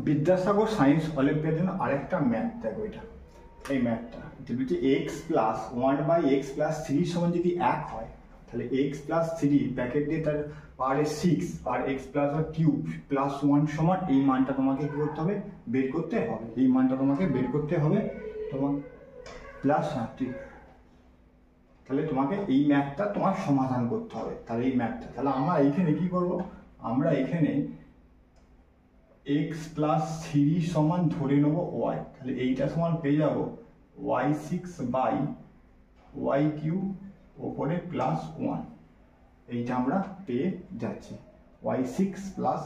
Vidyasagar science অলিম্পিয়ার জন্য আরেকটা math দেখো, এটা এই ম্যাথটা যেটা হচ্ছে x plus one by x plus three সমান যদি এক হয়, তাহলে এক্স প্লাস থ্রি ব্র্যাকেট দিয়ে তার পারে সিক্স আর x plus cube plus one সমান এই মানটা তোমাকে কী করতে হবে, বের করতে হবে। এই মানটা তোমাকে বের করতে হবে তোমার প্লাস, হ্যাঁ ঠিক। তাহলে তোমাকে এই ম্যাথটা তোমার সমাধান করতে হবে। তাহলে এই ম্যাথটা, তাহলে আমরা এইখানে কি করব, আমরা এখানে এক্স প্লাস থ্রি সমান ধরে নেবো ওয়াই, তাহলে এইটা সমান পেয়ে যাবো y six by y cube ওপরে প্লাস ওয়ান, এইটা আমরা পেয়ে যাচ্ছি ওয়াই সিক্স প্লাস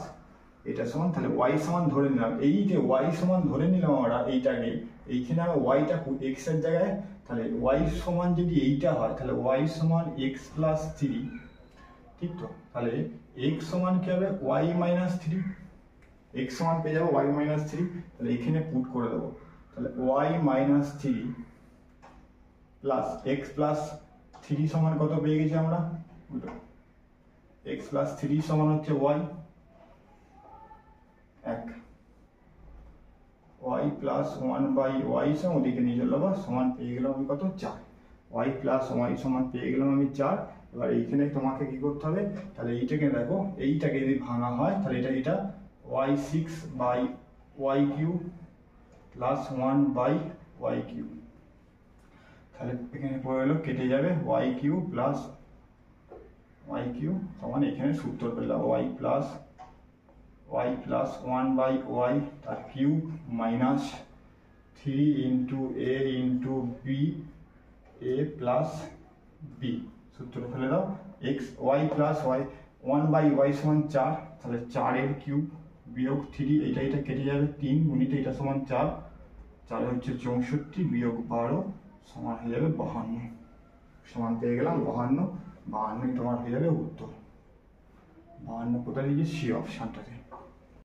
এটা সমান, তাহলে ওয়াই সমান ধরে নিলাম, এই যে ওয়াই সমান ধরে নিলাম আমরা এইটাকে, এইখানে আমরা ওয়াইটা এক্স এর জায়গায়, তাহলে ওয়াই সমান যদি এইটা হয় তাহলে ওয়াই সমান এক্স প্লাস থ্রি, ঠিক তো। তাহলে এক্স সমান কি হবে, ওয়াই মাইনাস থ্রি, এক্স সমান পেয়ে যাবো ওয়াই মাইনাস থ্রি, তাহলে এখানে পুট করে দেবো, তাহলে y minus three plus x plus three সমান কত পেয়ে গেছি আমরা, এক্স প্লাস থ্রি সমান হচ্ছে ওয়াই এক, y plus one by y সমান ওদিকে নিয়ে চলে যাবো, সমান পেয়ে গেলাম আমি কত, চার। ওয়াই প্লাস ওয়াই সমান পেয়ে গেলাম আমি চার। এবার এইখানে তোমাকে কি করতে হবে, তাহলে এইটাকে দেখো, এইটাকে যদি ভাঙা হয় তাহলে এটা y six by y cube plus one by y cube, তাহলে এখানে পড়ে গেলো, কেটে যাবে y cube plus y cube সমান, এখানে সূত্র পেলাম y plus one by y তার cube minus three into a into b a plus b, সূত্র ফেলে দাও, x y plus y one by y সমান চার, তাহলে চারের কিউব বিয়োগ থ্রি, এটা কেটে যাবে, তিন গুণিত এটা সমান চার, চার হচ্ছে 64 বিয়োগ 12 সমান হয়ে যাবে 52, সমান পেয়ে গেলাম 52, 52 তোমার হয়ে যাবে উত্তর। 52 কোথায় দিয়েছি, সি অপশানটাতে।